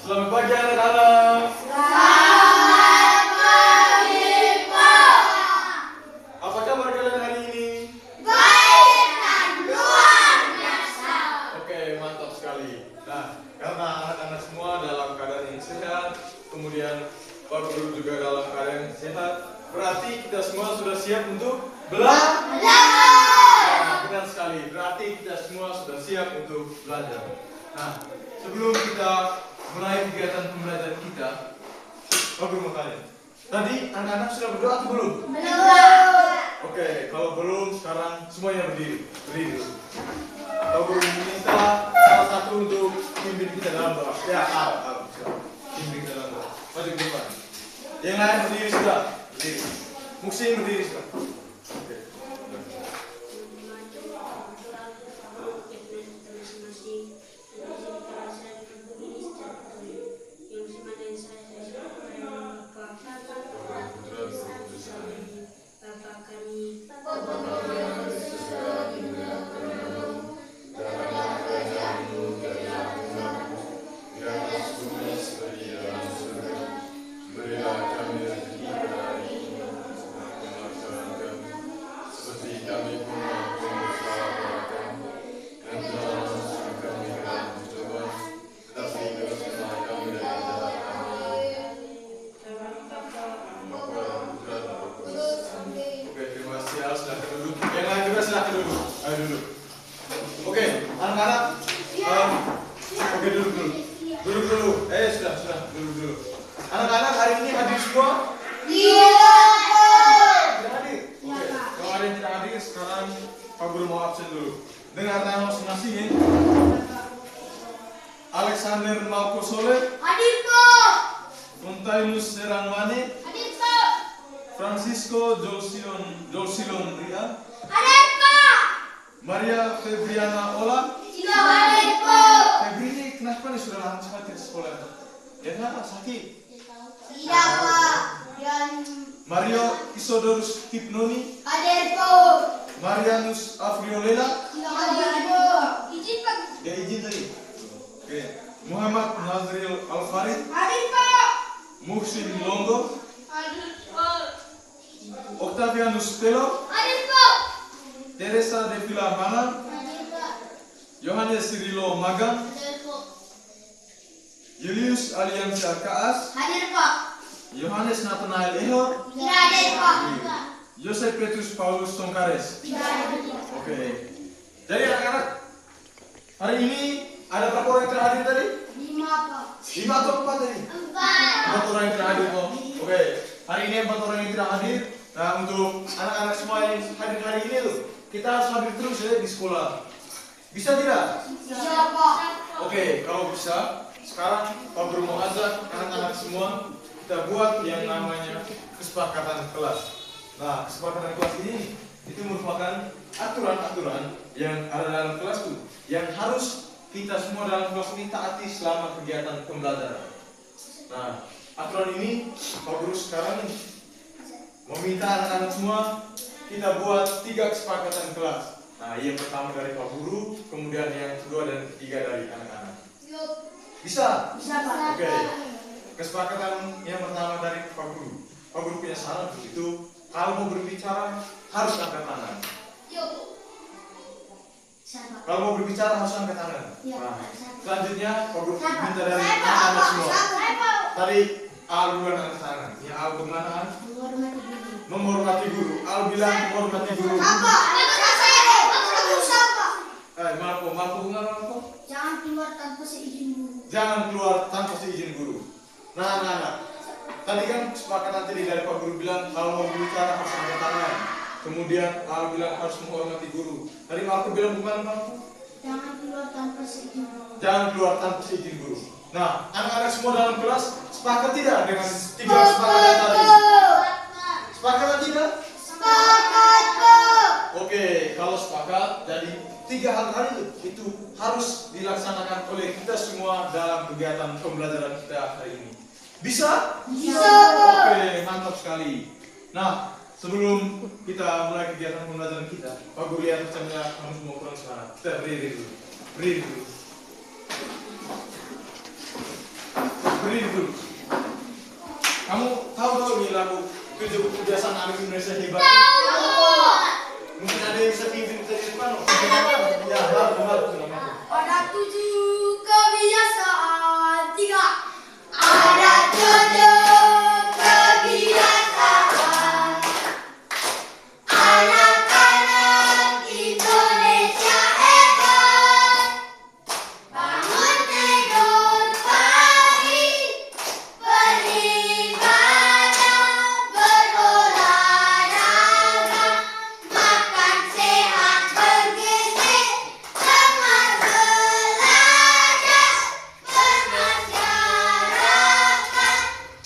Selamat pagi anak-anak. Selamat pagi, Pak. Apa kabar kalian hari ini? Baik dan luar biasa. Oke, mantap sekali. Nah, karena anak-anak semua dalam keadaan yang sehat, kemudian Pak Guru juga dalam keadaan yang sehat, berarti kita semua sudah siap untuk belajar. Nah, benar sekali. Berarti kita semua sudah siap untuk belajar. Nah, sebelum kita mulai kegiatan pembelajaran kita, Pak Guru mau tanya. Tadi anak-anak sudah berdoa atau belum? Belum. Oke, kalau belum sekarang semuanya berdiri. Berdiri dulu. Pak Guru minta salah satu untuk pimpin kita dalam doa. Ya, Al. Pimpin kita dalam doa. Maju ke depan. Yang lain berdiri sudah. Berdiri. Muksin berdiri sudah. Oke. Anak-anak hari ini hadir semua? Iya. Tidak hadir? Oke. Kalau ada yang tidak hadir, sekarang Pak Guru mau absen dulu. Dengar nama masing-masing ya. Alexander Malko Soleh, Hadir, Pak. Montainus Serangmane, Hadir, Pak. Francisco Jolsilon Ria, Hadir, Pak. Maria Febriana Ola. Tidak hadir, Pak. Febri ini kenapa nih sudah lama sekali ke sekolah? Ya kenapa sakit? Tidak, Pak. Dan Mario Isodorus Kipnoni, hadir, Pak. Marianus Afriolela. Tidak hadir, Pak. Izin, Pak. Ya izin tadi. Oke. Muhammad Nazril Alfarid, Hadir, Pak. Muhsin Longo, Hadir, Pak. Octavianus Telo, Hadir, Pak. Teresa de Filamana, Hadir, Pak. Yohanes Sirilo Magang, Hadir, Pak. Julius Aliansyah Kaas, Hadir, Pak. Yohanes Nathanael Ehor, Tidak hadir, Pak. Joseph Petrus Paulus Songkares. Tidak hadir, Pak. Oke. Jadi anak-anak, hari ini ada berapa orang yang terhadir tadi? 5, Pak. 5 atau 4 tadi? 4. 4 orang yang terhadir. Oh. Oke. Hari ini 4 orang yang tidak hadir. Nah, untuk anak-anak semua yang hadir hari ini tuh, kita harus hadir terus ya di sekolah. Bisa tidak? Bisa, Pak. Oke, kalau bisa, sekarang Pak Guru mau ajak anak-anak semua kita buat yang namanya kesepakatan kelas. Nah, kesepakatan kelas ini itu merupakan aturan-aturan yang ada dalam kelas tuh, yang harus kita semua dalam kelas ini taati selama kegiatan pembelajaran. Nah, aturan ini Pak Guru sekarang meminta anak-anak semua kita buat 3 kesepakatan kelas. Nah, yang pertama dari Pak Guru, kemudian yang kedua dan ketiga dari anak-anak. Bisa? Bisa, Pak. Oke. Kesepakatan yang pertama dari Pak Guru. Pak Guru punya saran itu kalau mau berbicara harus angkat tangan. Kalau mau berbicara harus angkat tangan. Nah, selanjutnya Pak Guru minta dari anak-anak semua. Tadi Al duluan angkat tangan. Ya Al bagaimana? Menghormati guru. Al bilang menghormati guru. Mampu Marco? Jangan keluar tanpa seizin guru. Jangan keluar tanpa seizin guru. Nah. Tadi kan kesepakatan tadi dari Pak Guru bilang kalau mau berbicara harus angkat tangan. Kemudian Al bilang harus menghormati guru. Tadi Marco bilang bukan Marco? Jangan keluar tanpa seizin guru. Jangan keluar tanpa seizin guru. Nah, anak-anak semua dalam kelas sepakat tidak dengan 3 kesepakatan tadi? Sepakat atau tidak? Sepakat, Pak. Oke, kalau sepakat, jadi 3 hal tadi itu harus dilaksanakan oleh kita semua dalam kegiatan pembelajaran kita hari ini. Bisa? Bisa, Pak. Oke, mantap sekali. Nah, sebelum kita mulai kegiatan pembelajaran kita, Pak Guru lihat macamnya kamu semua kurang semangat. Kita berdiri dulu. Berdiri dulu. berdiri dulu. Kamu tahu nih lagu 7 kebiasaan anak Indonesia hebat? Mungkin ada yang bisa pimpin kita di depan. Ya, baru. Ada 7 kebiasaan. 3. Ada 7 kebiasaan. Anak-anak Indonesia hebat. Bangun tidur pagi, beribadah, berolahraga, makan sehat bergizi, semangat belajar, bermasyarakat,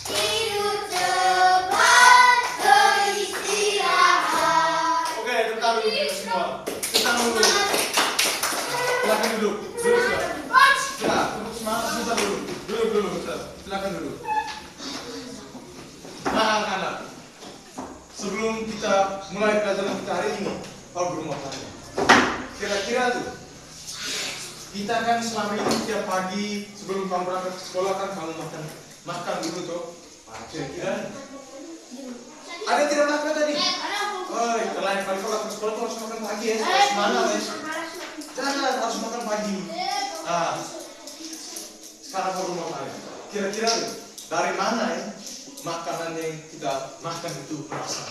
tidur cepat, beristirahat. Oke, tentang dulu semua. Tentang dulu. Silakan duduk. Duduk sudah. Sudah, tepuk semangat sebentar dulu. Duduk bentar. Silakan duduk. Nah, anak-anak. Sebelum kita mulai pelajaran kita hari ini, Pak Guru mau tanya. Kira-kira tuh, kita kan selama ini tiap pagi sebelum kamu berangkat ke sekolah kan kamu makan dulu tuh. Nah, kira-kira ada yang tidak makan tadi? Oh, lain kali kalau ke sekolah tuh harus makan pagi ya. Semangat ya. Jangan harus makan pagi. Nah, sekarang Pak Guru mau tanya. Kira-kira tuh, dari mana ya makanan yang kita makan itu berasal?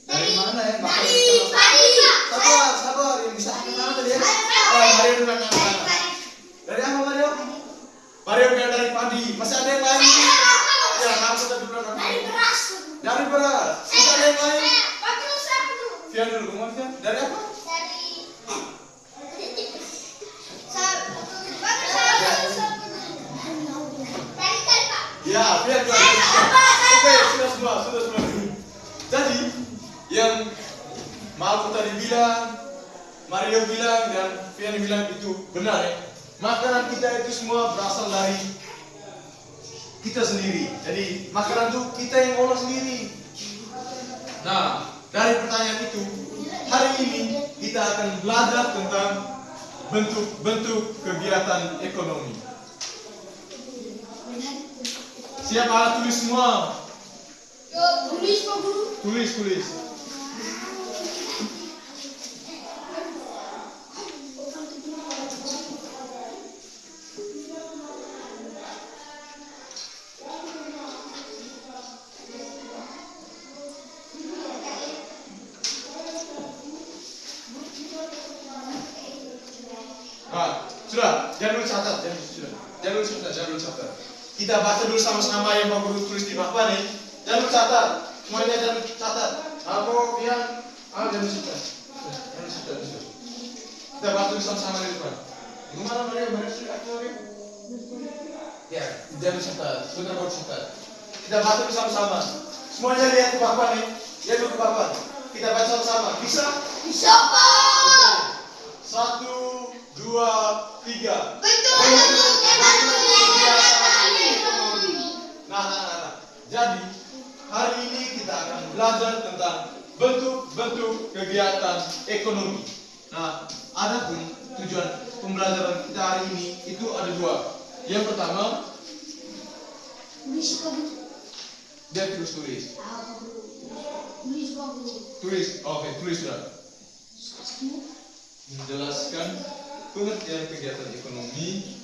Dari mana ya makanan yang kita makan? Sabar, yang bisa makan mana tadi ya? Mario bilang anak-anak. Dari apa Mario? Mario bilang dari padi. Masih ada yang lain? Ya, aku tadi bilang dari beras. Masih ada yang lain? Fian dulu, kamu Fian. Dari apa? Ya, Fian juga. Oke, sudah semua. Jadi, yang Malko tadi bilang, Mario bilang, dan Fian bilang itu benar ya. Makanan kita itu semua berasal dari kita sendiri. Jadi makanan itu kita yang olah sendiri. Nah, dari pertanyaan itu, hari ini kita akan belajar tentang bentuk-bentuk kegiatan ekonomi. Siap alat tulis semua? Tulis, Pak Guru. Tulis. Nah, sudah, jangan dulu catat. Kita baca dulu sama-sama yang Pak Guru tulis di papan nih. Jangan dulu catat, semuanya jangan catat. Aku yang, jangan catat. Kita baca dulu sama-sama di depan. Gimana Mario? Baris Mario? Ya, jangan catat. Sebentar baru catat. Kita baca dulu sama-sama. Semuanya lihat di papan nih. Lihat dulu ke papan. Kita baca sama-sama. Bisa? Bisa, Pak. 1, 2, 3. Bentuk-bentuk kegiatan ekonomi. Nah. Jadi hari ini kita akan belajar tentang bentuk-bentuk kegiatan ekonomi. Nah, adapun tujuan pembelajaran kita hari ini itu ada 2. Yang pertama, Tulis, Pak Guru. dia tulis. Tulis, Pak Guru. Tulis, oke, tulis sudah. Menjelaskan pengertian kegiatan ekonomi.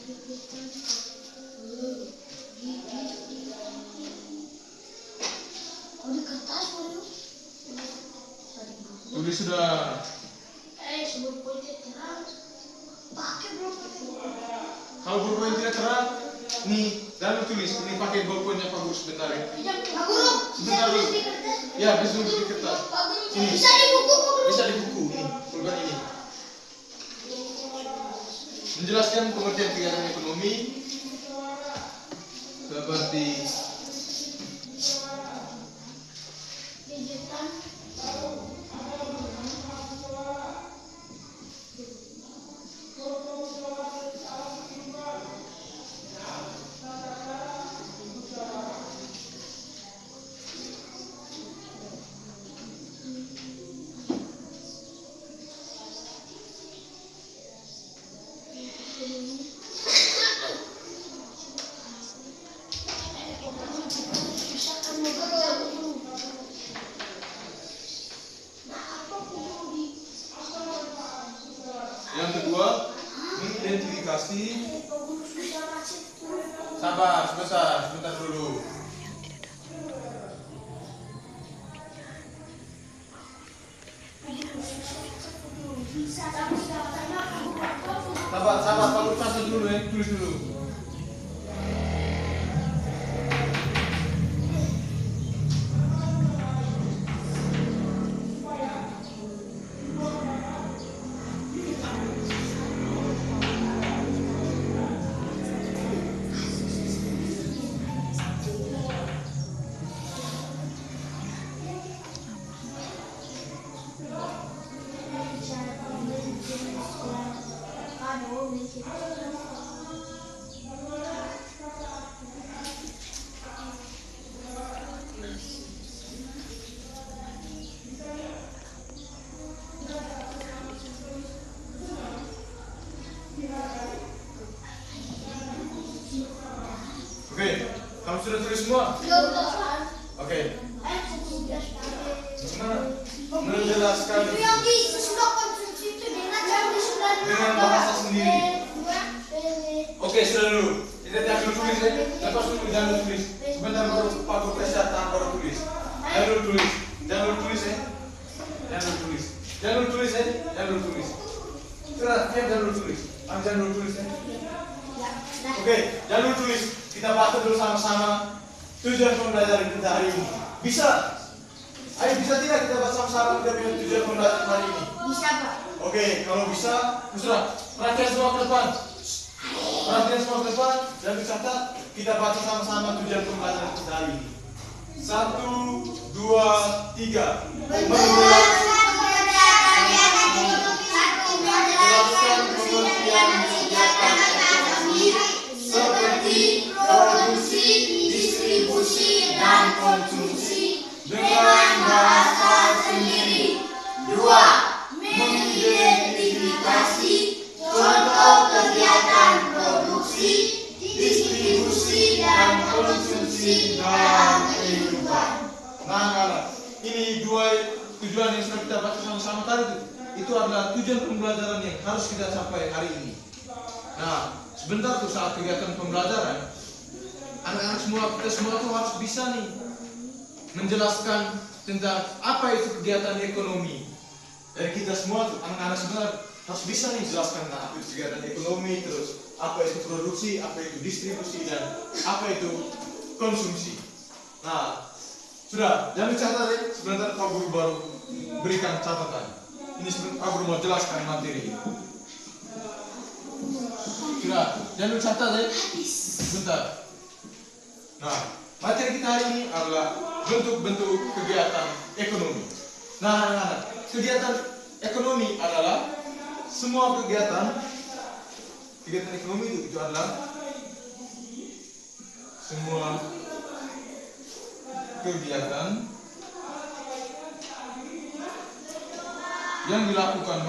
Di kertas, Pak Guru. Tulis sudah. Sebelum poinnya terang. Pakai berapa? Kalau ballpoint tidak terang, nih, lalu tulis. Ini pakai ballpointnya Pak Guru sebentar ya. Pak Guru, Sebentar saya tulis dulu. di kertas. Ya, bisa tulis di kertas. Pak Guru, Ini. bisa di buku, Pak Guru. Bisa di buku nih, pulpen ini. Menjelaskan pengertian kegiatan ekonomi seperti Kegiatan kasih. Pak Guru sudah kasih tuh. Sabar, sebentar dulu. Sabar, Pak Guru catat dulu ya, tulis dulu. Oke, kamu sudah tulis semua? Oke. Menjelaskan Itu yang di sesudah konsumsi itu dengan yang di sebelah dengan bahasa sendiri. Oke, sudah dulu. Kita jangan dulu tulis ya. Lepas dulu jangan dulu tulis. Sebentar baru Pak Guru kesehatan baru tulis. Jangan dulu tulis. Jangan dulu tulis ya. Jangan dulu tulis. Jangan dulu tulis ya. Jangan dulu tulis. Sudah, jangan dulu tulis. Jangan dulu tulis ya. Oke, jangan dulu tulis. Kita baca dulu sama-sama tujuan pembelajaran kita hari ini. Bisa? Ayo bisa tidak kita baca sama-sama kita punya tujuan pembelajaran hari ini? Bisa, Pak. Oke, kalau bisa, sudah. Perhatian semua ke depan. Perhatian semua ke depan dan dicatat. Kita baca sama-sama tujuan pembelajaran kita hari ini. 1, 2, 3. Menjelaskan pengertian kegiatan ekonomi seperti produksi, distribusi, dan konsumsi dengan bahasa sendiri. 2. Mengidentifikasi contoh kegiatan produksi, distribusi, dan konsumsi dalam kehidupan. Nah, ini dua tujuan yang sudah kita baca sama-sama tadi. Itu adalah tujuan pembelajaran yang harus kita capai hari ini. Nah, sebentar tuh saat kegiatan pembelajaran, anak-anak semua, kita semua tuh harus bisa nih menjelaskan tentang apa itu kegiatan ekonomi. Dari kita semua tuh, anak-anak semua harus bisa nih jelaskan tentang apa itu kegiatan ekonomi, terus apa itu produksi, apa itu distribusi, dan apa itu konsumsi. Nah, sudah, jangan dicatat ya, sebentar Pak Guru baru berikan catatan. Ini sebentar Pak Guru mau jelaskan materi ini. Sudah, jangan dicatat ya, sebentar. Nah, materi kita hari ini adalah bentuk-bentuk kegiatan ekonomi. Nah, anak-anak, kegiatan ekonomi adalah semua kegiatan ekonomi itu adalah semua kegiatan yang dilakukan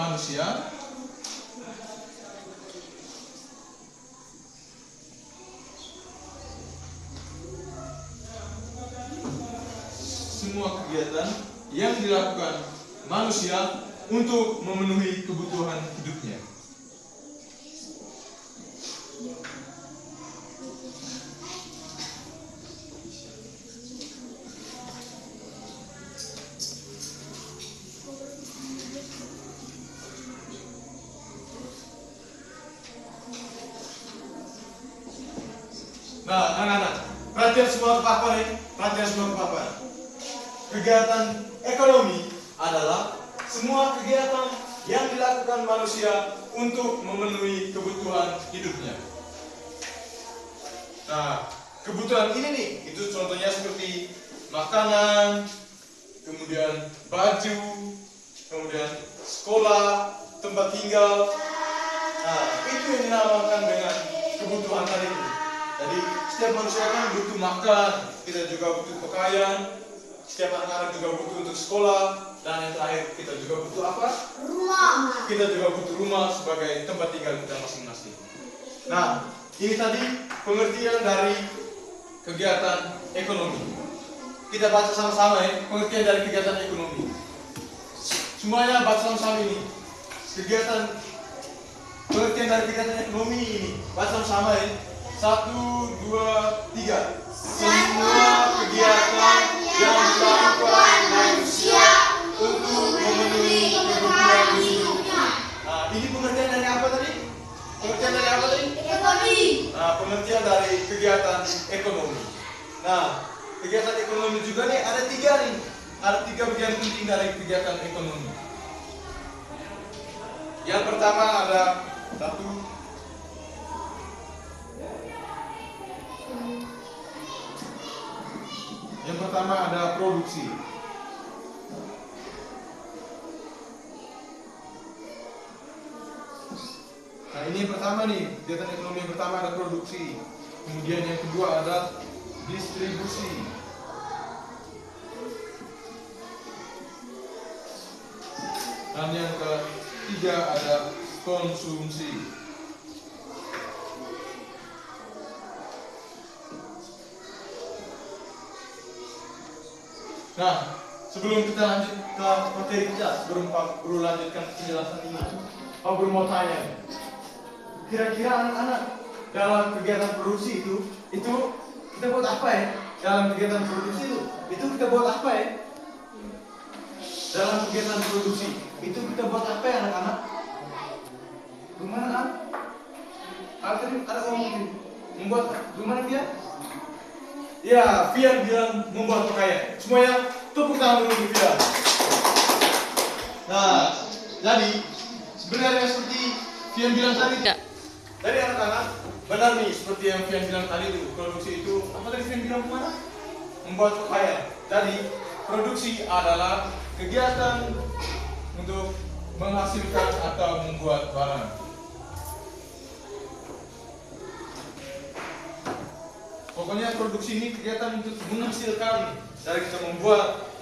manusia untuk memenuhi kebutuhan hidupnya. Nah, anak-anak, perhatian semua ke papan ini, perhatian semua ke papan. Kegiatan ekonomi adalah semua kegiatan yang dilakukan manusia untuk memenuhi kebutuhan hidupnya. Nah, kebutuhan ini nih, itu contohnya seperti makanan, kemudian baju, kemudian sekolah, tempat tinggal. Nah, itu yang dinamakan dengan kebutuhan tadi. Jadi setiap manusia kan butuh makan, kita juga butuh pakaian, setiap anak-anak juga butuh untuk sekolah, dan yang terakhir kita juga butuh apa? Rumah. Kita juga butuh rumah sebagai tempat tinggal kita masing-masing. Nah, ini tadi pengertian dari kegiatan ekonomi. Kita baca sama-sama ya, pengertian dari kegiatan ekonomi. Semuanya baca sama-sama ini. Kegiatan pengertian dari kegiatan ekonomi ini. Baca sama ya. 1, 2, 3. Semua kegiatan yang dilakukan manusia untuk memenuhi kebutuhan hidupnya. Nah, ini pengertian dari apa tadi? Pengertian dari apa tadi? Ekonomi. Nah, pengertian dari kegiatan ekonomi. Nah, kegiatan ekonomi juga nih ada 3 nih. Ada 3 bagian penting dari kegiatan ekonomi. Yang pertama ada 1. Yang pertama ada produksi. Nah, ini yang pertama nih, kegiatan ekonomi yang pertama ada produksi. Kemudian yang kedua ada distribusi. Dan yang ketiga ada konsumsi. Nah, sebelum kita lanjut ke materi kita, sebelum Pak Guru lanjutkan penjelasan ini, Pak Guru mau tanya, kira-kira anak-anak dalam kegiatan produksi itu kita buat apa ya? Dalam kegiatan produksi itu kita buat apa ya? Dalam kegiatan produksi itu kita buat apa ya anak-anak? Gimana kan? Ada ngomong membuat gimana dia? Ya, Fian bilang membuat pakaian. Semuanya tepuk tangan dulu untuk Fian. Nah, jadi sebenarnya seperti Fian bilang tadi. Dari anak-anak, benar nih seperti yang Fian bilang tadi itu, produksi itu apa tadi Fian bilang kemana? Membuat pakaian. Jadi produksi adalah kegiatan untuk menghasilkan atau membuat barang. Pokoknya produksi ini kegiatan untuk menghasilkan, dari kita membuat,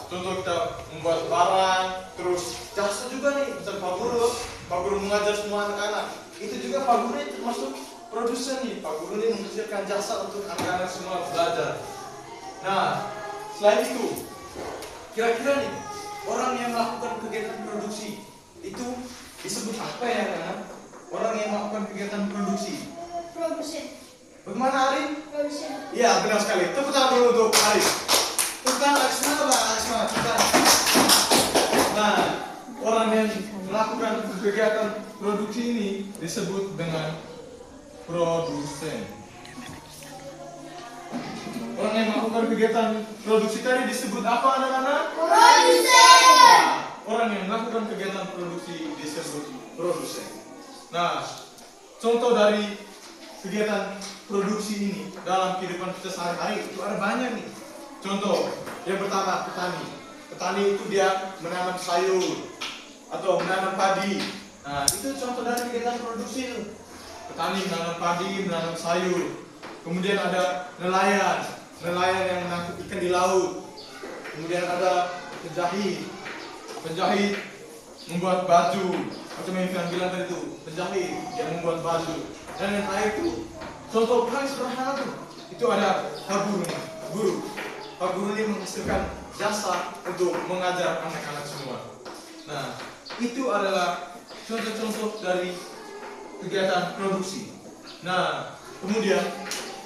contoh kita membuat barang, terus jasa juga nih, misal Pak Guru mengajar semua anak-anak, itu juga Pak Guru ini termasuk produsen nih, Pak Guru ini menghasilkan jasa untuk anak-anak semua belajar. Nah, selain itu, kira-kira nih, orang yang melakukan kegiatan produksi, itu disebut apa ya anak-anak? Orang yang melakukan kegiatan produksi. Produsen. Bagaimana Arif? Produsen. Iya, benar sekali. Tepuk tangan dulu untuk Arif. Tepuk tangan, semangat. Nah, orang yang melakukan kegiatan produksi ini disebut dengan produsen. Orang yang melakukan kegiatan produksi tadi disebut apa anak-anak? Produsen. Nah, orang yang melakukan kegiatan produksi disebut produsen. Nah, contoh dari kegiatan produksi ini dalam kehidupan kita sehari-hari itu ada banyak nih. Contoh, yang pertama petani. Petani itu dia menanam sayur atau menanam padi. Nah, itu contoh dari kegiatan produksi itu. Petani menanam padi, menanam sayur. Kemudian ada nelayan yang menangkap ikan di laut. Kemudian ada penjahit membuat baju. Macam yang bilang tadi itu, penjahit yang membuat baju. Dan yang terakhir itu contoh paling sederhana tuh, itu ada guru. Pak Guru ini menghasilkan jasa untuk mengajar anak-anak semua. Nah, itu adalah contoh-contoh dari kegiatan produksi. Nah, kemudian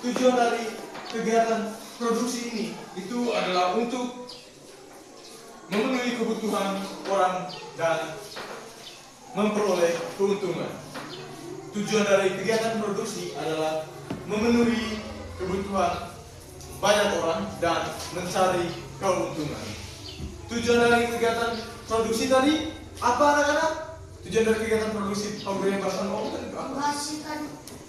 tujuan dari kegiatan produksi ini itu adalah untuk memenuhi kebutuhan orang dan memperoleh keuntungan. Tujuan dari kegiatan produksi adalah memenuhi kebutuhan banyak orang dan mencari keuntungan. Tujuan dari kegiatan produksi tadi apa anak-anak? Tujuan dari kegiatan produksi pemberian bahasa ngomong tadi itu apa? Menghasilkan.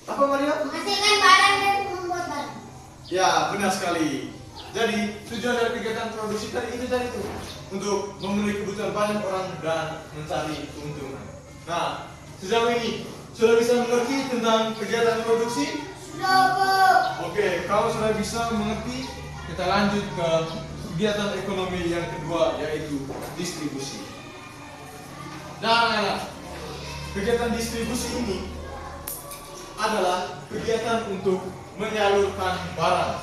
Apa Maria? Menghasilkan barang dan membuat barang. Ya, benar sekali. Jadi tujuan dari kegiatan produksi tadi itu untuk memenuhi kebutuhan banyak orang dan mencari keuntungan. Nah, sejauh ini sudah bisa mengerti tentang kegiatan produksi? Sudah, Pak. Oke, kalau sudah bisa mengerti, kita lanjut ke kegiatan ekonomi yang kedua, yaitu distribusi. Nah, kegiatan distribusi ini adalah kegiatan untuk menyalurkan barang.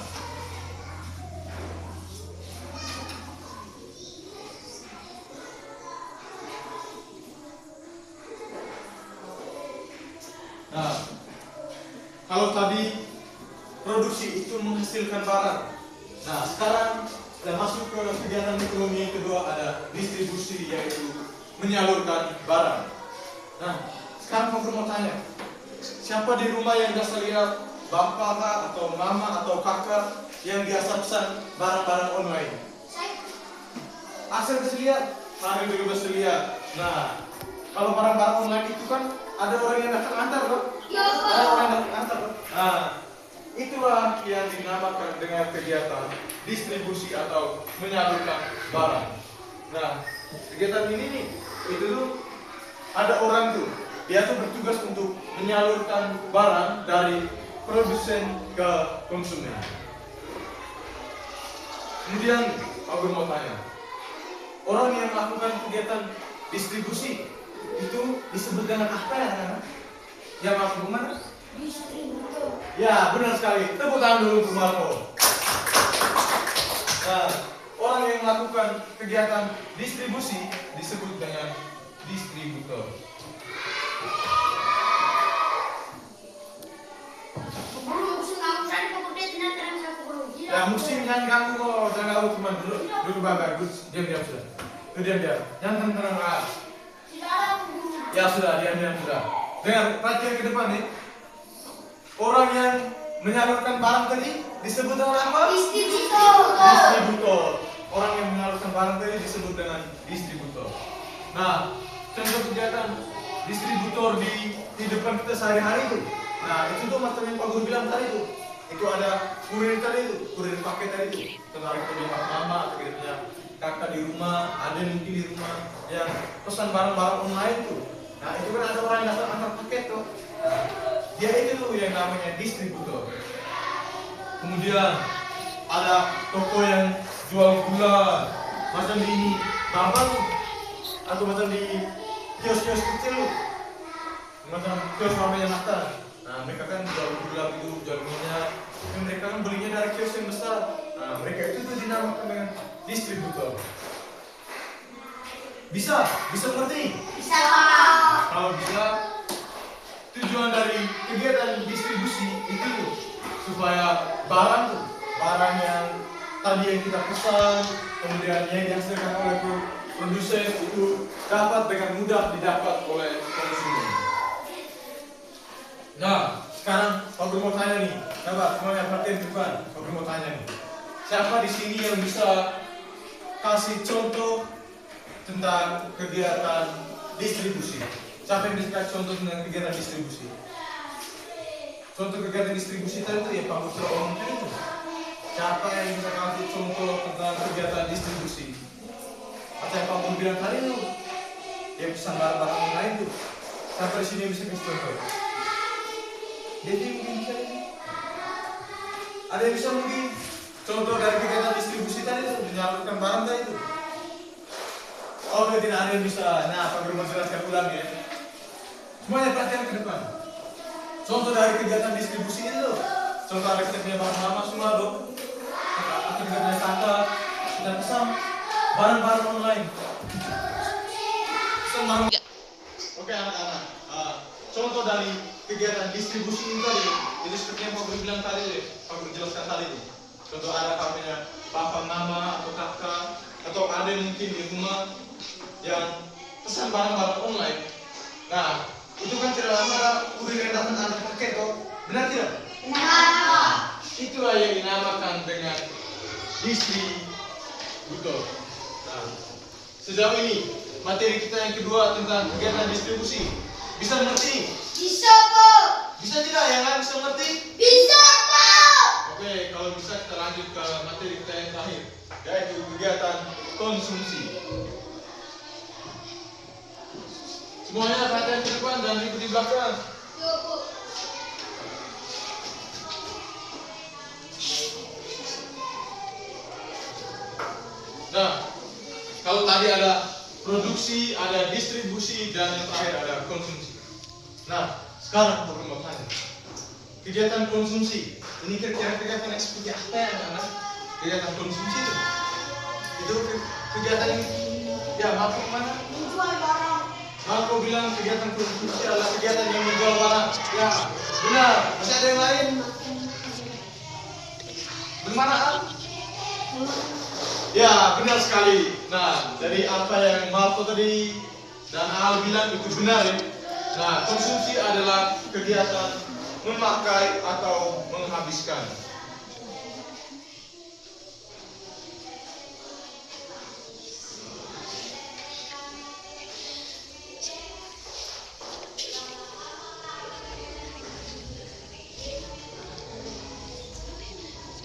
kalau tadi produksi itu menghasilkan barang. Nah, sekarang kita masuk ke kegiatan ekonomi yang kedua, ada distribusi, yaitu menyalurkan barang. Nah, sekarang aku mau tanya, siapa di rumah yang biasa lihat bapak kah, atau mama atau kakak yang biasa pesan barang-barang online? Asal bisa lihat, Hari juga bisa lihat. Nah, kalau barang-barang online itu kan ada orang yang datang antar loh. Ada orang yang datang antar loh. Nah, itulah yang dinamakan dengan kegiatan distribusi atau menyalurkan barang. Nah, kegiatan ini nih, itu tuh ada orang tuh, dia tuh bertugas untuk menyalurkan barang dari produsen ke konsumen. Kemudian aku mau tanya, orang yang melakukan kegiatan distribusi itu disebut dengan apa ya? Yang masuk mana? Distributor. Ya, benar sekali. Tepuk tangan dulu untuk Marco. Nah, orang yang melakukan kegiatan distribusi disebut dengan distributor. Ya, musim jangan ganggu kok, jangan ganggu teman dulu babar, diam sudah. Diam. Jangan tenang. Ya sudah, diam sudah. Dengar, perhatian ke depan nih. Orang yang menyalurkan barang tadi disebut dengan apa? Distributor. Orang yang menyalurkan barang tadi disebut dengan distributor. Nah, contoh kegiatan distributor di depan kita sehari-hari itu. Nah, itu tuh macam yang Pak Guru bilang tadi tuh. Itu ada kurir tadi itu, kurir paket tadi itu. Tentang kita punya mama, atau kita punya kakak di rumah, ada mungkin di rumah yang pesan barang-barang online tuh. Nah, itu kan ada orang yang datang antar paket tuh. Nah, dia itu tuh yang namanya distributor. Kemudian ada toko yang jual gula, macam di Bambang atau macam di kios-kios kecil, macam kios ramenya makan. Nah, mereka kan jual gula itu, jual minyak. Mereka kan belinya dari kios yang besar. Nah, mereka itu tuh dinamakan dengan distributor. Bisa mengerti? Bisa. Kalau bisa, tujuan dari kegiatan distribusi itu supaya barang yang tadi yang kita pesan, kemudian yang dihasilkan oleh produsen itu dapat dengan mudah didapat oleh konsumen. Nah, sekarang Pak Guru mau tanya nih, coba semuanya perhatian ke depan. Pak Guru mau tanya nih, siapa di sini yang bisa kasih contoh tentang kegiatan distribusi? Siapa yang bisa kasih contoh tentang kegiatan distribusi? Contoh kegiatan distribusi tadi itu ya Pak Guru omongkan itu. Siapa yang bisa kasih contoh tentang kegiatan distribusi? Atau yang Pak Guru bilang tadi itu, yang pesan barang-barang online itu. Siapa di sini yang bisa kasih contoh? Jadi mungkin bisa ini. Ada yang bisa mungkin contoh dari kegiatan distribusi tadi itu, menyalurkan barang tadi itu. Oh, tidak ada yang bisa. Nah, Pak Guru menjelaskan ulang ya. Semuanya perhatian ke depan. Contoh dari kegiatan distribusi itu, contoh ada kita punya barang lama semua dong. Atau kita punya tangga, kita pesan barang-barang online. Pesan barang. Oke anak-anak. Contoh dari kegiatan distribusi ini tadi, itu seperti yang Pak Guru bilang tadi, Pak Guru jelaskan tadi itu. Contoh ada kamunya bapak, mama, atau kakak, atau ada mungkin di rumah yang pesan barang-barang online. Nah, itu kan tidak lama ada kurir yang datang antar paket kok, benar tidak? Benar. Itulah yang dinamakan dengan distributor. Nah, sejauh ini materi kita yang kedua tentang kegiatan distribusi, bisa mengerti? Bisa, Pak. Bisa tidak? Yang lain bisa mengerti? Bisa, Pak. Oke, kalau bisa kita lanjut ke materi kita yang terakhir, yaitu kegiatan konsumsi. Semuanya perhatian ke depan dan ribut di belakang. Nah, kalau tadi ada produksi, ada distribusi, dan yang terakhir ada konsumsi. Nah, sekarang kita mau tanya, kegiatan konsumsi ini kira-kira kegiatan seperti apa ya anak-anak? Kegiatan konsumsi itu kegiatan yang ya maksud mana? Menjual barang. Marco bilang kegiatan konsumsi adalah kegiatan yang menjual barang. Ya, benar. Masih ada yang lain? Bagaimana? Ya, benar sekali. Nah, dari apa yang Marco tadi dan Al bilang itu benar ya. Nah, konsumsi adalah kegiatan memakai atau menghabiskan.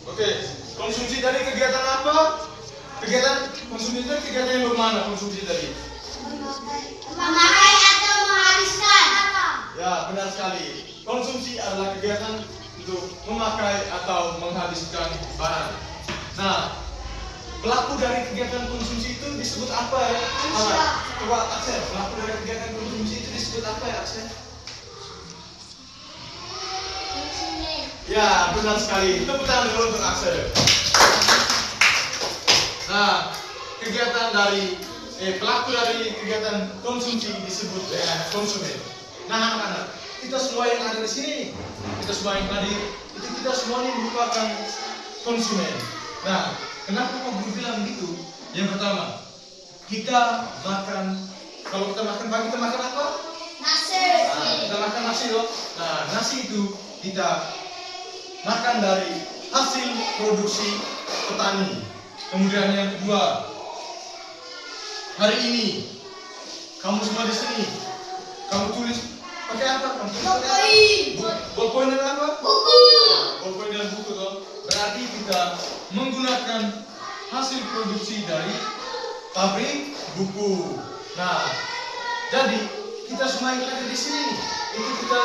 Oke, konsumsi tadi kegiatan apa? Kegiatan konsumsi tadi kegiatan yang bermana konsumsi tadi? Memakai atau menghabiskan. Ya, benar sekali. Konsumsi adalah kegiatan untuk memakai atau menghabiskan barang. Nah, pelaku dari kegiatan konsumsi itu disebut apa ya? Coba Aksen, pelaku dari kegiatan konsumsi itu disebut apa ya Aksen? Ya, benar sekali. Tepuk tangan dulu untuk Aksen. Nah, kegiatan dari pelaku dari kegiatan konsumsi disebut dengan konsumen. Nah, anak-anak, kita semua yang ada di sini, kita semua yang hadir, itu kita semua ini merupakan konsumen. Nah, kenapa Pak Guru bilang gitu? Yang pertama, kita makan, kalau kita makan pagi kita makan apa? Nasi. Nah, kita makan nasi loh. Nah, nasi itu kita makan dari hasil produksi petani. Kemudian yang kedua, hari ini kamu semua di sini, kamu tulis pakai apa? Kamu tulis pakai apa? Ballpoint dan apa? Buku. Ballpoint dan buku toh. Berarti kita menggunakan hasil produksi dari pabrik buku. Nah, jadi kita semua yang ada di sini itu kita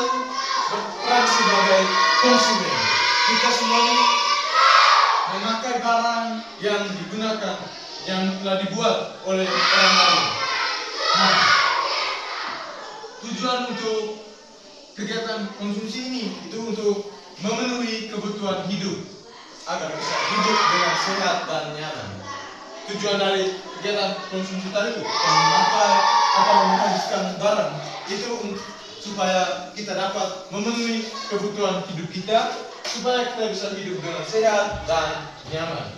berperan sebagai konsumen. Kita semua ini memakai barang yang digunakan, yang telah dibuat oleh orang lain. Nah, tujuan untuk kegiatan konsumsi ini itu untuk memenuhi kebutuhan hidup agar bisa hidup dengan sehat dan nyaman. Tujuan dari kegiatan konsumsi tadi itu memakai atau menghabiskan barang itu supaya kita dapat memenuhi kebutuhan hidup kita, supaya kita bisa hidup dengan sehat dan nyaman.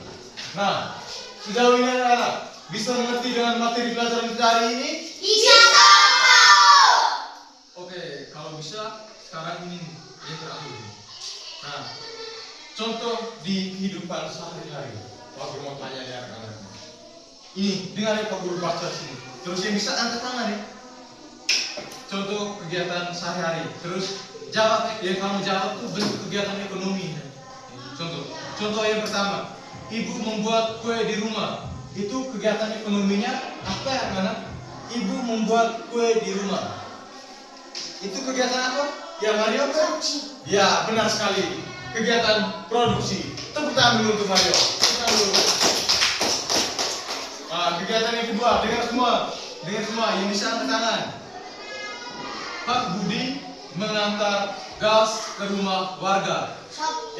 Nah, sejauh ini anak-anak bisa mengerti dengan materi pelajaran kita hari ini? Bisa. Oke, kalau bisa sekarang ini yang terakhir. Nah, contoh di kehidupan sehari-hari. Pak Guru mau tanya ya anak-anak. Ini dengar ya Pak Guru baca sini. Terus yang bisa angkat tangan ya. Contoh kegiatan sehari-hari. Terus jawab, yang kamu jawab tuh bentuk kegiatan ekonomi. Contoh yang pertama, ibu membuat kue di rumah. Itu kegiatan ekonominya apa ya anak? Ibu membuat kue di rumah. Itu kegiatan apa? Ya Mario kan? Ya benar sekali. Kegiatan produksi. Tepuk tangan dulu untuk Mario. Tepuk tangan dulu. Nah, kegiatan yang kedua, dengar semua yang bisa angkat tangan. Pak Budi mengantar gas ke rumah warga.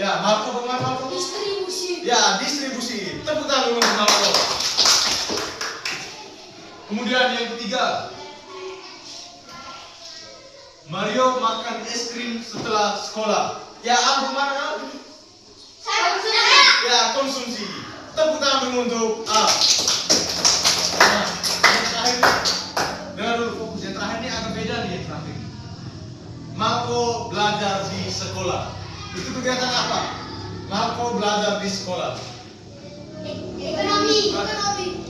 Ya, Marco bagaimana Marco? Distribusi. Ya, distribusi. Tepuk tangan dulu untuk Marco. Kemudian yang ketiga, Mario makan es krim setelah sekolah. Ya, Al bagaimana? Saya. Ya, konsumsi. Tepuk tangan dulu untuk Al. Nah, yang terakhir, dengar dulu fokus. Yang terakhir ini agak beda nih yang terakhir. Marco belajar di sekolah. Itu kegiatan apa? Marco belajar di sekolah.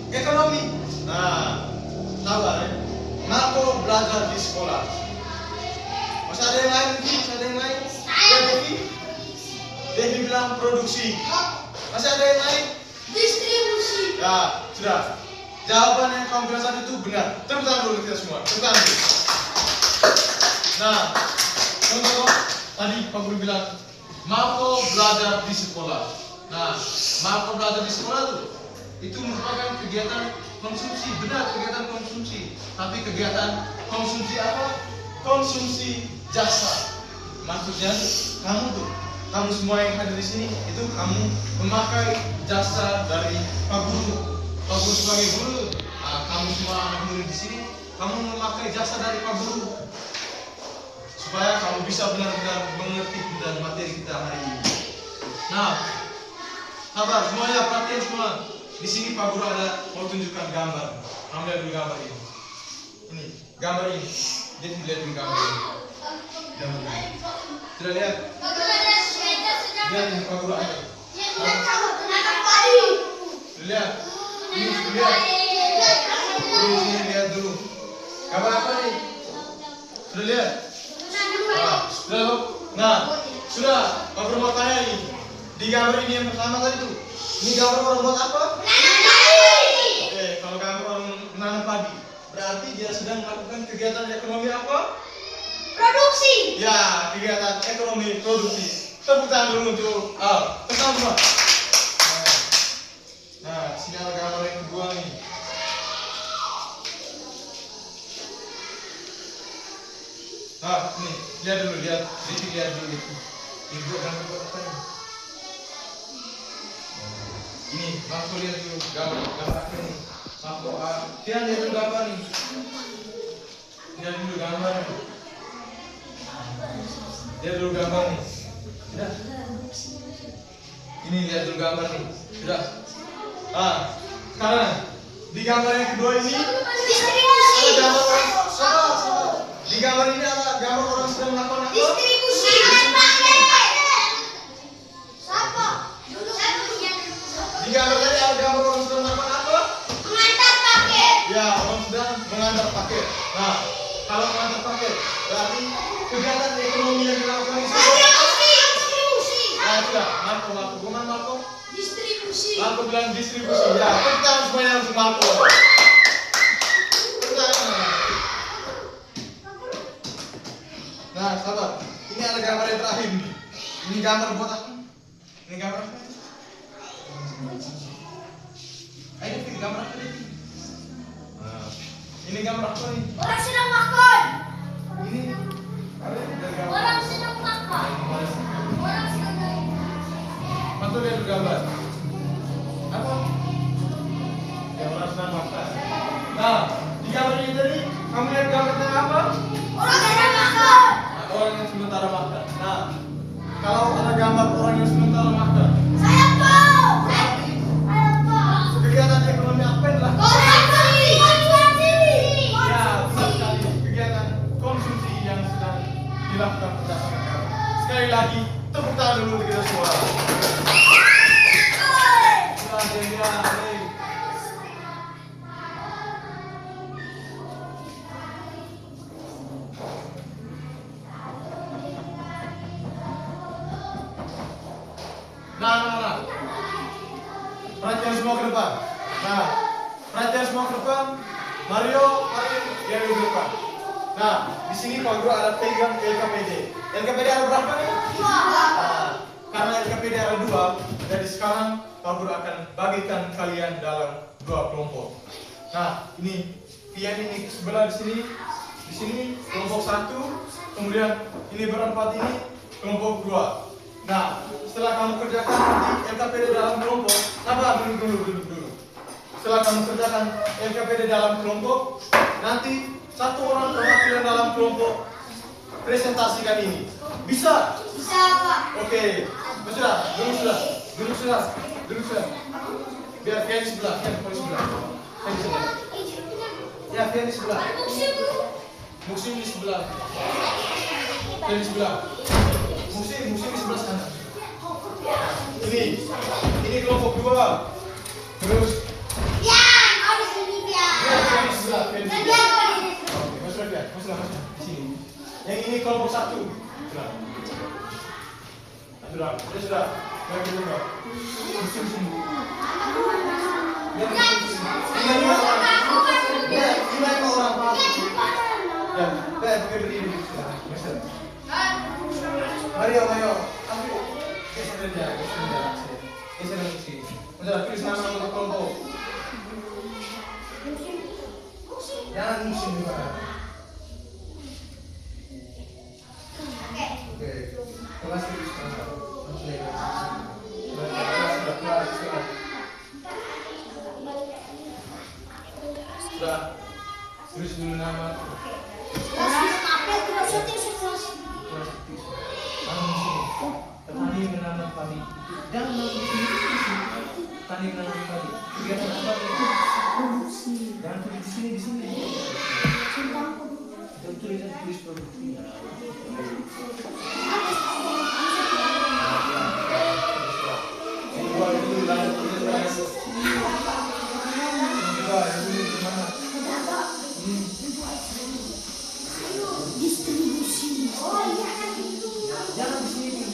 Ekonomi. Nah, sabar ya. Marco belajar di sekolah. Masih ada yang lain? Ya, Devi bilang produksi. Masih ada yang lain? Distribusi. Ya, sudah. Jawaban yang kamu bilang tadi itu benar. Tepuk tangan dulu kita semua. Tepuk tangan dulu. Nah, contoh tadi Pak Guru bilang Marco belajar di sekolah. Nah, Marco belajar di sekolah itu merupakan kegiatan konsumsi, benar kegiatan konsumsi. Tapi kegiatan konsumsi apa? Konsumsi jasa. Maksudnya kamu semua yang hadir di sini itu kamu memakai jasa dari Pak Guru. Pak Guru sebagai guru, kamu semua anak murid di sini kamu memakai jasa dari Pak Guru supaya kamu bisa benar-benar mengerti dan materi kita hari ini. Nah, sabar semuanya, perhatian semua. Di sini Pak Guru ada mau tunjukkan gambar. Kamu lihat dulu gambar ini. Ini gambar ini. Jadi lihat dulu gambar ini. Gambar ini. Sudah lihat? Lihat ini Pak Guru ada. Lihat. Ini lihat. Ini lihat dulu. Gambar apa nih? Sudah lihat? Nah, sudah. Pak Guru mau tanya nih. Di gambar ini yang pertama tadi tuh. Ini gambar orang buat apa? Oke, kalau gambar orang menanam padi, berarti dia sedang melakukan kegiatan ekonomi apa? Produksi. Ya, kegiatan ekonomi produksi. Tepuk tangan dulu untuk Al. Kesana semua. Nah, sini ada gambar yang kedua nih. Nah, nih, lihat dulu, lihat dulu itu. Ini buat gambar buat apa nih? Ini, langsung lihat dulu gambar apa nih? Langsung lihat dulu gambar nih. Lihat dulu gambar nih. Lihat dulu gambar nih. Sudah. Ini lihat dulu gambar nih. Sudah. Sekarang di gambar yang kedua ini ada gambar orang. Di gambar ini ada gambar orang sedang melakukan apa? Distribusi. Di gambar tadi ada gambar orang sedang melakukan apa? Mengantar paket. Ya, orang sedang mengantar paket. Nah, kalau mengantar paket, berarti kegiatan ekonomi yang dilakukan itu. Nah, sudah. Marco, gimana Marco? Distribusi. Marco bilang distribusi. Ya, kita semuanya untuk Marco. Nah, sahabat, ini ada gambar yang terakhir nih. Ini gambar buat apa? Ini gambar apa? Ayo, ini gambar apa nih? Nah, ini gambar apa nih? Orang sedang makan. Ini ada dari gambar. Orang sedang makan. Orang sedang. Mantu lihat gambar. Apa? Ya, orang sedang makan. Nah, di gambar ini tadi, kamu lihat gambarnya apa? Orang sedang makan. Orang yang sementara makan. Nah, kalau ada gambar orang yang sementara makan, Saya tahu. kegiatan ekonomi apa yang dilakukan? Konsumsi. Ya, benar sekali. Kegiatan konsumsi yang sedang dilakukan berdasarkan gambar. Sekali lagi, tepuk tangan dulu untuk kita semua. Sudah, Delia, hey. Nah. Perhatian semua ke depan. Nah, perhatian semua ke depan. Mario yang di depan. Nah, di sini Pak Guru ada pegang LKPD. LKPD ada berapa nih? Nah, karena LKPD ada 2, jadi sekarang Pak Guru akan bagikan kalian dalam 2 kelompok. Nah, ini pian ini sebelah di sini kelompok 1, kemudian ini berempat ini kelompok 2. Nah, setelah kamu kerjakan nanti LKPD dalam kelompok, duduk. Setelah kamu kerjakan LKPD dalam kelompok, nanti satu orang perwakilan dalam kelompok presentasikan ini. Bisa? Bisa Pak. Oke. Duduk sudah. Biar Fian di sebelah, Ya, Fian di sebelah. Musim di sebelah. Fian di sebelah. Musim di sebelah sana. Ini kelompok 2. Terus Ya, kau di sini ya. Fian di sebelah. Dan dia apa ini? Oke, masuk di sini. Yang ini kelompok 1. Sudah. Lagi dulu. Musim sini. Ini orang Pak. Ya, pakai berdiri. Mario. Geser dia. Udah, tulis nama untuk kelompok. Jangan musim juga. Oke. Kelas tulis nama. Sudah. Tulis dulu nama. padi. Jangan langsung di sini. Tani menanam padi. Kegiatan apa itu? Jangan tulis di sini. Tulis produksi. Distribusi. Oh iya kan itu. Jangan di sini.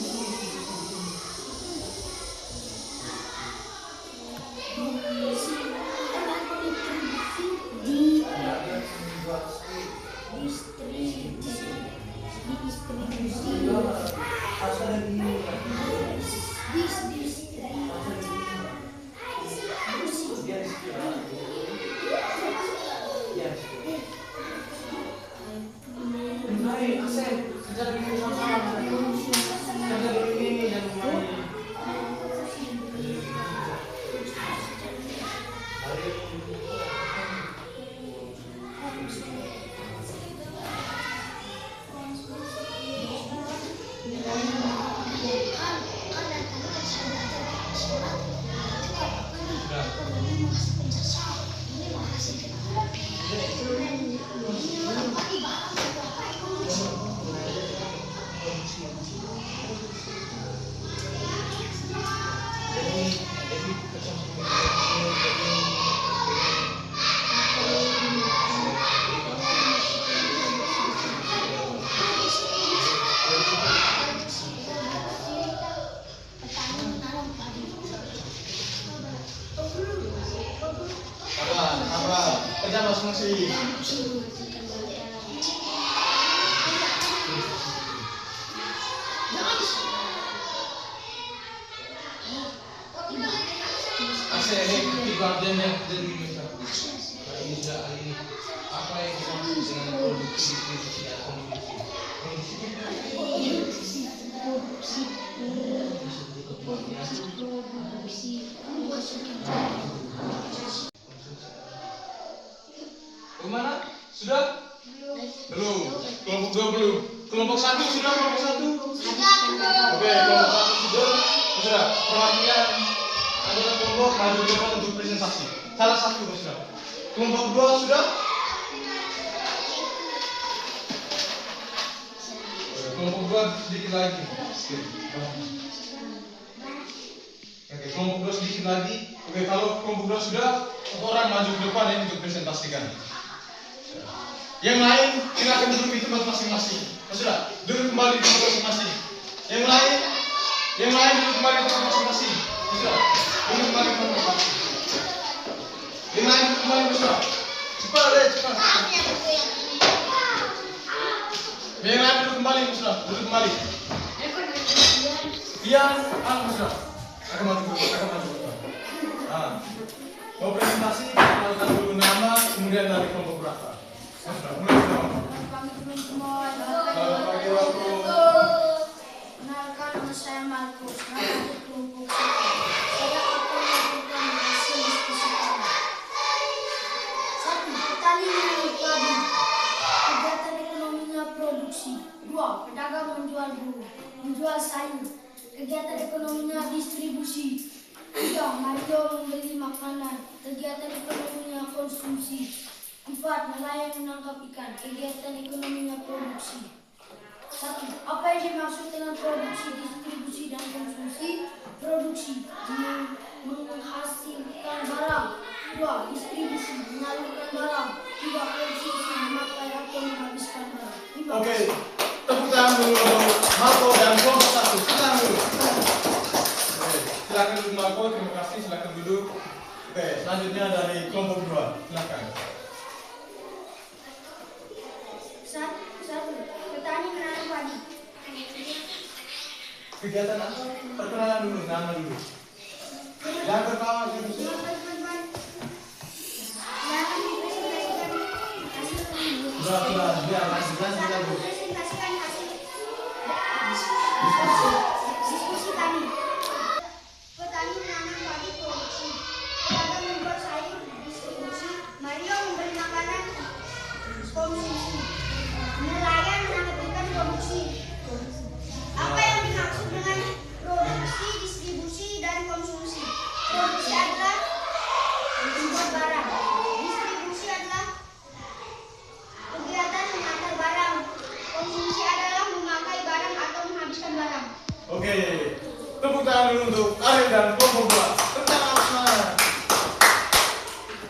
Kerja masing-masing. Asal ini kebagian yang jadi misal. Ini sudah ini apa yang kita dengan produksi atau Bagaimana? Sudah? Belum. Kelompok 2 belum. Kelompok 1 sudah, kelompok 1? Oke, kelompok 1 sudah. Perhatian anggota kelompok maju ke depan untuk presentasi. Salah satu sudah. Kelompok 2 sudah? Kelompok 2 sedikit lagi. Oke, kelompok 2 sedikit lagi. Oke, kalau kelompok 2 sudah, orang maju ke depan ini untuk presentasikan. Yang lain silakan duduk di tempat masing-masing. Sudah, duduk kembali di tempat masing-masing. Yang lain duduk kembali di tempat masing-masing. Sudah, duduk kembali di tempat masing-masing. Yang lain duduk kembali, sudah. Cepat deh, cepat. Yang lain duduk kembali, sudah. Duduk kembali. Yang sudah. Akan maju dulu. Mau presentasi, kenalkan dulu nama, kemudian dari kelompok berapa. Sudah, mulai sudah. Selamat pagi waktu. Kenalkan, nama saya Markus. Nama kelompok 1. Saya akan melakukan hasil diskusi kami. 1. Petani menanam padi. Kegiatan ekonominya produksi. 2. Pedagang menjual sayur. Kegiatan ekonominya distribusi. 3. Mario membeli makanan. Kegiatan ekonominya konsumsi. 4. Nelayan menangkap ikan. Kegiatan ekonominya produksi. 1. Apa yang dimaksud dengan produksi, distribusi, dan konsumsi? Produksi menghasilkan barang. 2. Distribusi menyalurkan barang. 3. Konsumsi memakai atau menghabiskan barang. 5. Oke, tepuk tangan dulu untuk Marco dan kelompok 1. Tepuk tangan dulu. Oke, silakan duduk Marco, terima kasih. Silakan duduk. Oke, selanjutnya dari kelompok 2. Silakan. 1. Petani menanam padi. Kegiatan apa? Perkenalan dulu, nama dulu. Jangan tertawa gitu. Sudah, biar masih lagi. Presentasikan hasil diskusi kami. Petani menanam padi produksi. Pedagang menjual sayur distribusi. Mario membeli makanan konsumsi. Nelayan menangkap ikan produksi. Apa yang dimaksud dengan produksi, dulu untuk Ariel dan kelompok 2. Tepuk tangan semangat.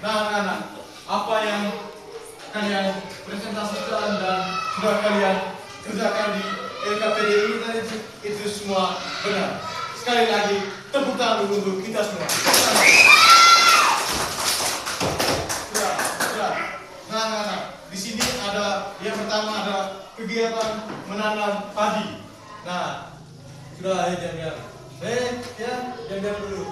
Nah, apa yang kalian presentasikan dan sudah kalian kerjakan di LKPD ini tadi itu semua benar. Sekali lagi tepuk tangan dulu untuk kita semua. Sudah. Nah. Di sini ada yang pertama ada kegiatan menanam padi. Nah, sudah diam. Diam dulu.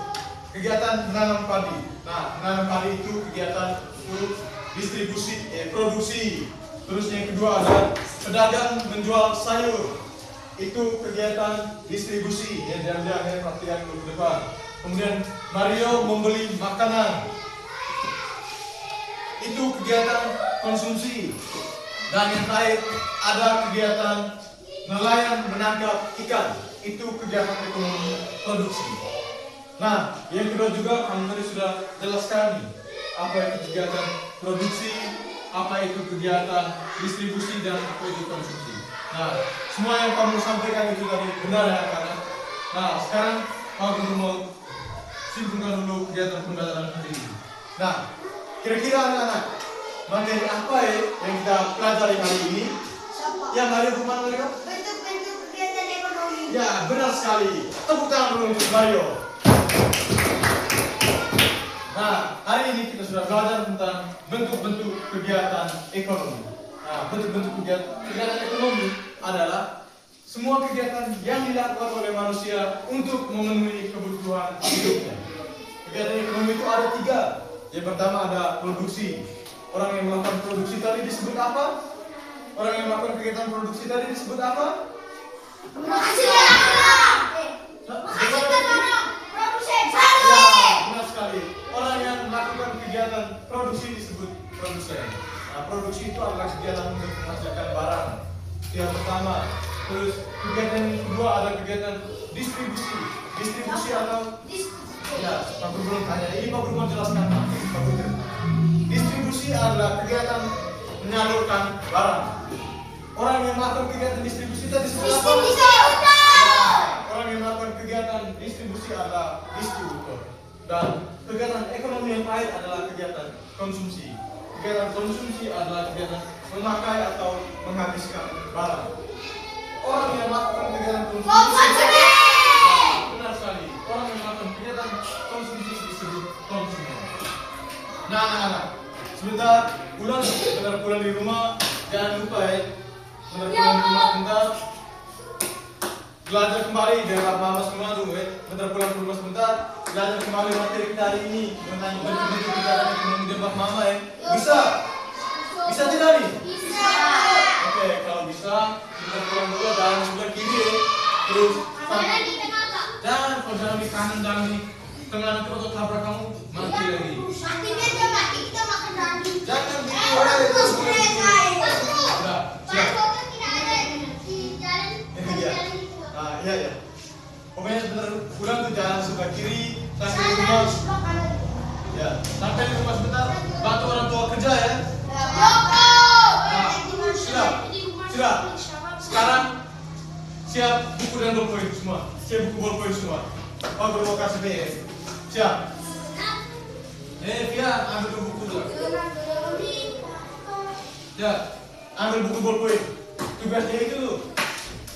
Kegiatan menanam padi. Nah, menanam padi itu kegiatan untuk distribusi, produksi. Terus yang kedua ada pedagang menjual sayur. Itu kegiatan distribusi. Diam, perhatikan dulu ke depan. Kemudian Mario membeli makanan. Itu kegiatan konsumsi. Dan yang terakhir ada kegiatan nelayan menangkap ikan. Itu kegiatan ekonomi produksi. Nah, yang kedua juga kami tadi sudah jelaskan apa itu kegiatan produksi, apa itu kegiatan distribusi, dan apa itu konsumsi. Nah, semua yang kamu sampaikan itu tadi benar ya kan? Nah, sekarang kamu mau simpulkan dulu kegiatan pembelajaran hari ini. Nah, kira-kira anak-anak, materi apa ya yang kita pelajari hari ini? Yang Mario bukan Mario? Bentuk-bentuk kegiatan ekonomi. Ya, benar sekali. Tepuk tangan dulu untuk Mario. Nah, hari ini kita sudah belajar tentang bentuk-bentuk kegiatan ekonomi. Nah, bentuk-bentuk kegiatan ekonomi adalah semua kegiatan yang dilakukan oleh manusia untuk memenuhi kebutuhan hidupnya. Kegiatan ekonomi itu ada 3. Yang pertama ada produksi. Orang yang melakukan produksi tadi disebut apa? Orang yang melakukan kegiatan produksi tadi disebut apa? Ya, benar sekali. Orang yang melakukan kegiatan produksi disebut produsen. Nah, produksi itu adalah kegiatan untuk menghasilkan barang. Yang pertama. Terus kegiatan yang kedua ada kegiatan distribusi. Distribusi atau ya, Pak Guru belum tanya. Ini Pak Guru mau jelaskan. Pak Guru. Distribusi adalah kegiatan menyalurkan barang. Orang yang melakukan kegiatan distribusi tadi disebut apa? Orang yang melakukan kegiatan distribusi adalah distributor. Dan kegiatan ekonomi yang lain adalah kegiatan konsumsi. Kegiatan konsumsi adalah kegiatan memakai atau menghabiskan barang. Orang yang melakukan kegiatan konsumsi, benar sekali. Orang yang melakukan kegiatan konsumsi disebut konsumen. Nah, anak-anak, sebentar pulang di rumah, jangan lupa ya. Sebentar pulang di rumah sebentar. Belajar kembali dengan mama semua tuh, Bentar pulang ke rumah sebentar. Belajar kembali materi kita hari ini tentang bentuk-bentuk kegiatan ekonomi di rumah mama ya. Bisa? Bisa tidak nih? Bisa. Oke, kalau bisa kita pulang dulu dan sebelah kiri ya. Terus jangan kalau jangan di kanan, jangan di tengah, nanti waktu tabrak kamu mati lagi. Nanti dia mati, kita makan nanti. Jangan gitu. Iya. Pokoknya sebentar pulang tuh jangan sebelah kiri, sampai di rumah. Ya, sampai di rumah sebentar. Bantu orang tua kerja ya. Sudah. Sekarang siap buku dan bolpoin semua. Siap buku bolpoin semua. Pak Guru mau kasih PS. Siap. Via, ambil dulu buku dulu. Ya, ambil buku bolpoin. Tugasnya itu tuh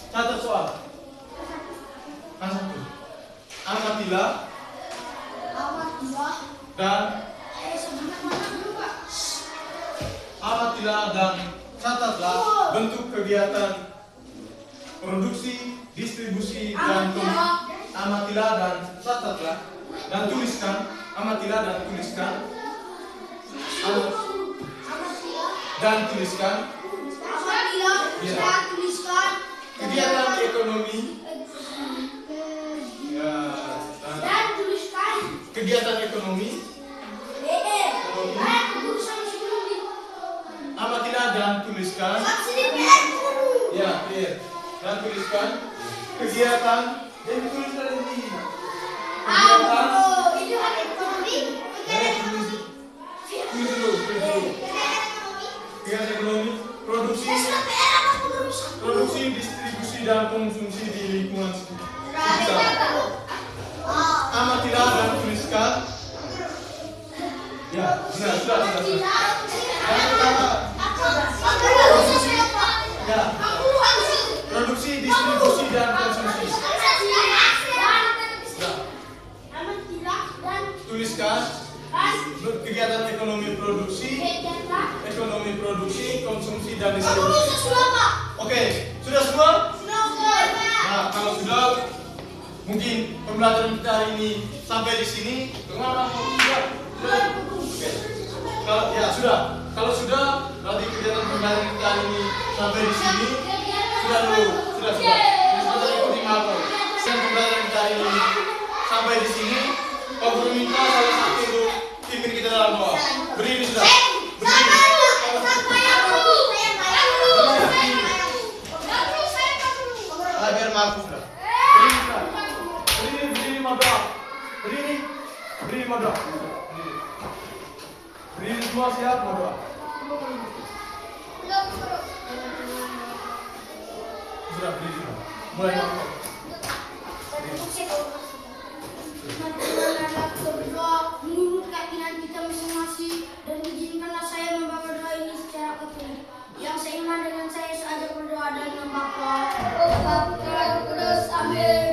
catat soal. Satu. Amatilah dan catatlah bentuk kegiatan produksi, distribusi, dan amatilah dan catatlah dan tuliskan. Amatilah dan tuliskan. Dan tuliskan. Kegiatan ekonomi. Dan tuliskan Kegiatan ekonomi. Amatilah dan tuliskan. Ya, dan tuliskan kegiatan. Jadi tuliskan ini. Kegiatan. Tulis dulu. Kegiatan ekonomi, produksi, distribusi, dan konsumsi di lingkungan sekitar. Sudah. Yang pertama, ya, produksi, distribusi, dan konsumsi. Sudah. Tuliskan kegiatan ekonomi produksi, konsumsi, dan distribusi. Oke, sudah semua? Nah, kalau sudah, mungkin pembelajaran kita hari ini sampai di sini. Kemana? Sudah. Oke. Kalau sudah, berarti kegiatan pembelajaran kita hari ini sampai di sini. Sudah dulu. Sudah ikuti aku. Dan pembelajaran kita hari ini sampai di sini. Pak Guru minta salah satu untuk pimpin kita dalam doa. Berdiri sudah. Biar mampu sudah. Berdiri madra. Berdiri madra. Berdiri semua siap madra. Sudah berdiri sudah. Mulai madra. Menurut keyakinan kita masing-masing dan izinkanlah saya membawa doa ini secara utuh. Yang seiman dengan saya seajak berdoa dan membaca. Oh Bapa Kudus, amin.